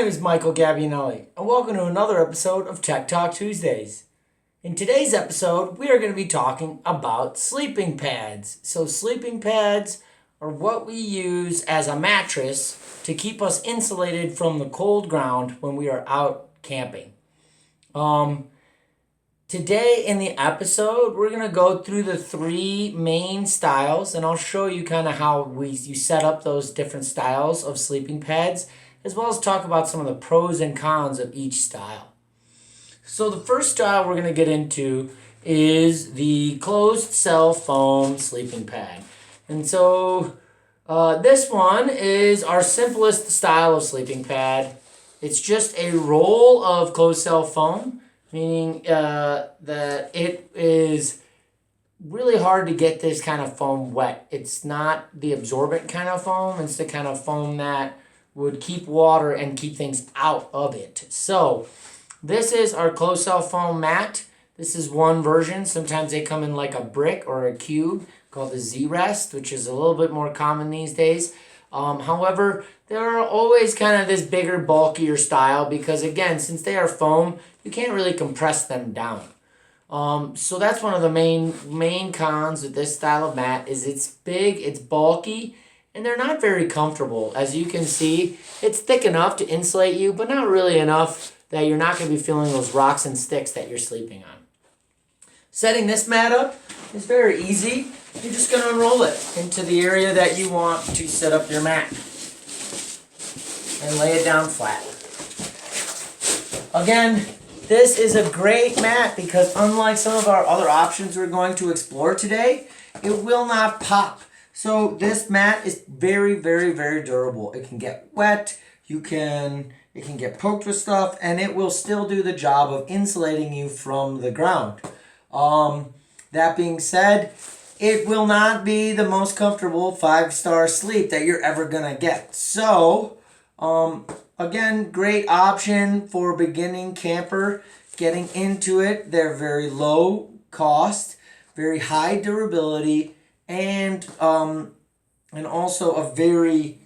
name is Michael Gabbianelli, and welcome to another episode of Tech Talk Tuesdays. In today's episode, we are going to be talking about sleeping pads. So sleeping pads are what we use as a mattress to keep us insulated from the cold ground when we are out camping. Today in the episode, we're going to go through the three main styles, and I'll show you kind of how you set up those different styles of sleeping pads, as well as talk about some of the pros and cons of each style. So the first style we're going to get into is the closed cell foam sleeping pad. And so this one is our simplest style of sleeping pad. It's just a roll of closed cell foam, meaning that it is really hard to get this kind of foam wet. It's not the absorbent kind of foam. It's the kind of foam that would keep water and keep things out of it. So this is our closed cell foam mat. This is one version. Sometimes they come in like a brick or a cube called the Z-Rest, which is a little bit more common these days. However, there are always kind of this bigger, bulkier style because, again, since they are foam, you can't really compress them down. So that's one of the main cons with this style of mat is it's big, it's bulky, and they're not very comfortable. As you can see, it's thick enough to insulate you, but not really enough that you're not going to be feeling those rocks and sticks that you're sleeping on. Setting this mat up is very easy. You're just going to unroll it into the area that you want to set up your mat and lay it down flat. Again, this is a great mat because unlike some of our other options we're going to explore today, it will not pop. So this mat is very, very, very durable. It can get wet, it can get poked with stuff, and it will still do the job of insulating you from the ground. That being said, it will not be the most comfortable 5-star sleep that you're ever gonna get. So, again, great option for beginning camper getting into it. They're very low cost, very high durability, and also a very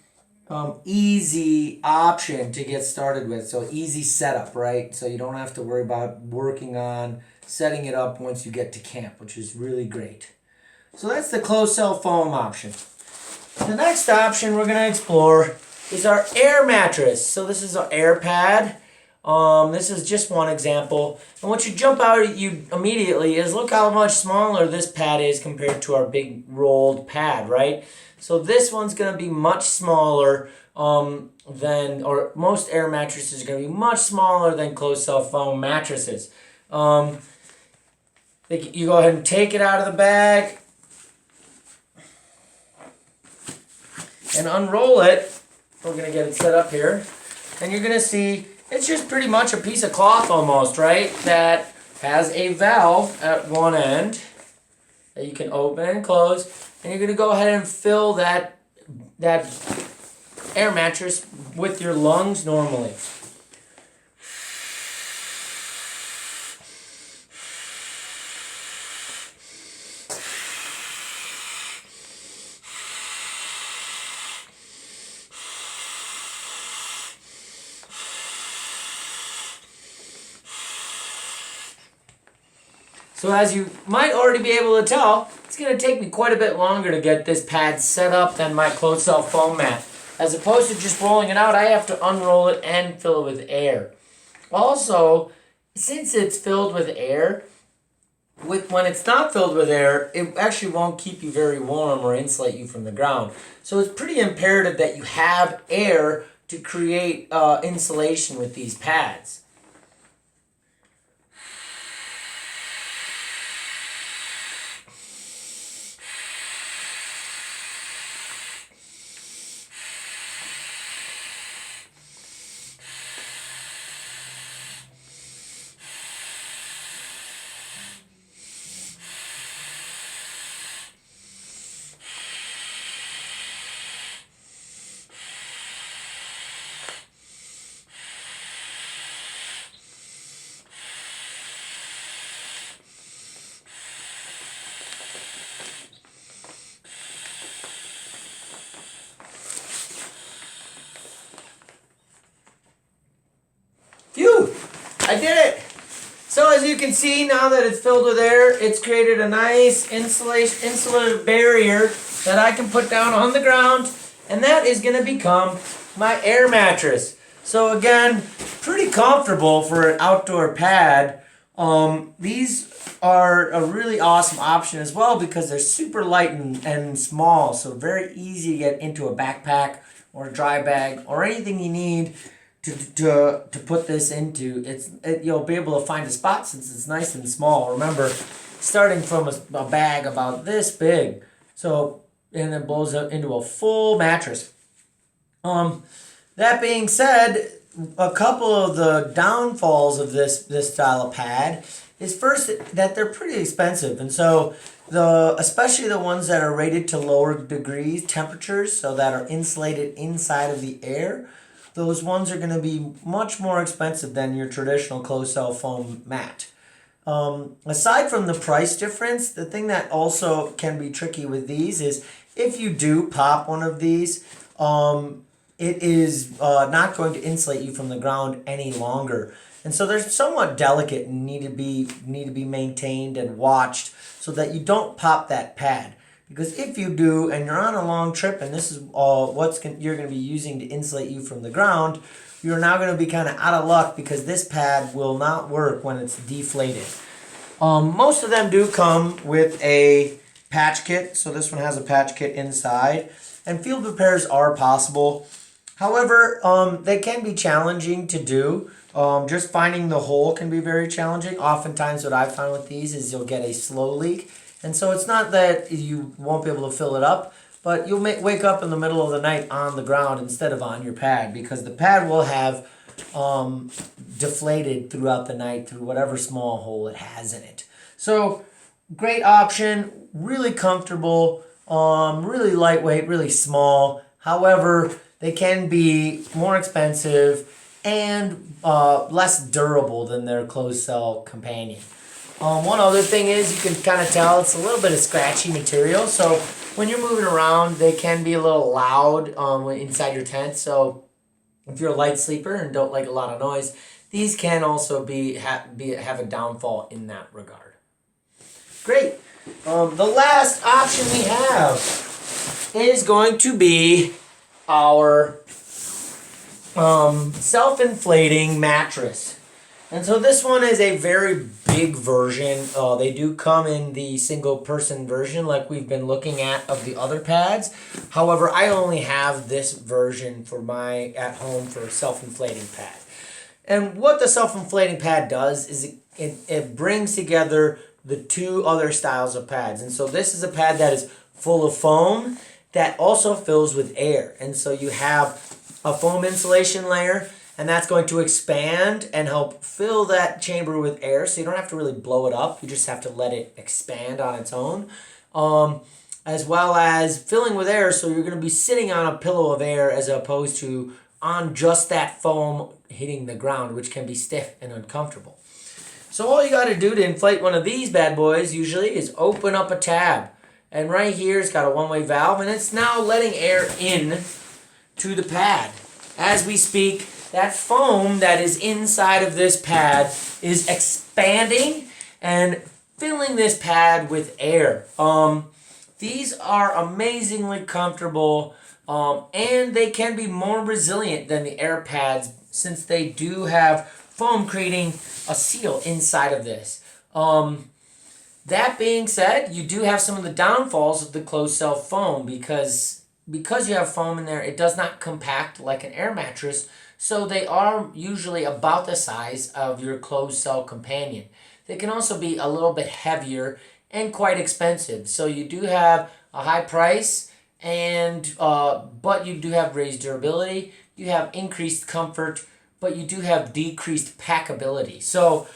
easy option to get started with. So easy setup, right? So you don't have to worry about working on setting it up once you get to camp, which is really great. So that's the closed cell foam option. The next option we're going to explore is our air mattress. So this is our air pad. This is just one example. And what you jump out at you immediately is look how much smaller this pad is compared to our big rolled pad, right? So this one's going to be much smaller or most air mattresses are going to be much smaller than closed cell foam mattresses. You go ahead and take it out of the bag and unroll it. We're going to get it set up here. And you're going to see it's just pretty much a piece of cloth almost, right? That has a valve at one end that you can open and close. And you're going to go ahead and fill that air mattress with your lungs normally. So as you might already be able to tell, it's going to take me quite a bit longer to get this pad set up than my closed cell foam mat. As opposed to just rolling it out, I have to unroll it and fill it with air. Also, since it's filled with air, when it's not filled with air, it actually won't keep you very warm or insulate you from the ground. So it's pretty imperative that you have air to create insulation with these pads. I did it! So as you can see, now that it's filled with air, it's created a nice insulative barrier that I can put down on the ground, and that is going to become my air mattress. So again, pretty comfortable for an outdoor pad. These are a really awesome option as well because they're super light and small, so very easy to get into a backpack or a dry bag or anything you need to put this into. You'll be able to find a spot since it's nice and small. Remember, starting from a bag about this big, so and it blows up into a full mattress. That being said, a couple of the downfalls of this style of pad is first that they're pretty expensive, and so especially the ones that are rated to lower degrees temperatures, so that are insulated inside of the air, those ones are going to be much more expensive than your traditional closed cell foam mat. Aside from the price difference, the thing that also can be tricky with these is if you do pop one of these, it is not going to insulate you from the ground any longer. And so they're somewhat delicate and need to be maintained and watched so that you don't pop that pad. Because if you do, and you're on a long trip, and this is you're going to be using to insulate you from the ground, you're now going to be kind of out of luck because this pad will not work when it's deflated. Most of them do come with a patch kit, so this one has a patch kit inside, and field repairs are possible. However, they can be challenging to do. Just finding the hole can be very challenging. Oftentimes what I find with these is you'll get a slow leak. And so it's not that you won't be able to fill it up, but you'll wake up in the middle of the night on the ground instead of on your pad because the pad will have deflated throughout the night through whatever small hole it has in it. So great option, really comfortable, really lightweight, really small. However, they can be more expensive and less durable than their closed cell companion. One other thing is you can kind of tell it's a little bit of scratchy material, so when you're moving around they can be a little loud inside your tent. So if you're a light sleeper and don't like a lot of noise, these can also have a downfall in that regard. Great. The last option we have is going to be our self-inflating mattress. And so this one is a very big version. They do come in the single person version like we've been looking at of the other pads. However, I only have this version for my at home for self-inflating pad. And what the self-inflating pad does is it brings together the two other styles of pads. And so this is a pad that is full of foam that also fills with air. And so you have a foam insulation layer, and that's going to expand and help fill that chamber with air. So you don't have to really blow it up. You just have to let it expand on its own. As well as filling with air, so you're going to be sitting on a pillow of air as opposed to on just that foam hitting the ground, which can be stiff and uncomfortable. So all you got to do to inflate one of these bad boys usually is open up a tab. And right here it's got a one-way valve, and it's now letting air in to the pad. As we speak, that foam that is inside of this pad is expanding and filling this pad with air. These are amazingly comfortable, and they can be more resilient than the air pads since they do have foam creating a seal inside of this. That being said, you do have some of the downfalls of the closed cell foam because you have foam in there, it does not compact like an air mattress, so they are usually about the size of your closed cell companion. They can also be a little bit heavier and quite expensive. So you do have a high price, and but you do have raised durability, you have increased comfort, but you do have decreased packability. So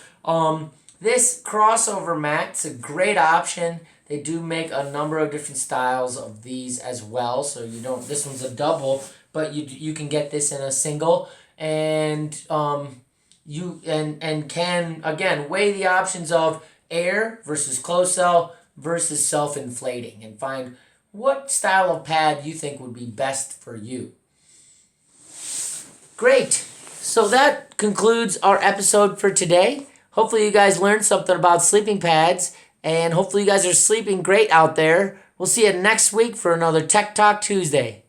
this crossover mat's a great option. They do make a number of different styles of these as well. So you don't, this one's a double, but you can get this in a single, and you can again weigh the options of air versus closed cell versus self-inflating and find what style of pad you think would be best for you. Great. So that concludes our episode for today. Hopefully you guys learned something about sleeping pads, and hopefully you guys are sleeping great out there. We'll see you next week for another Tech Talk Tuesday.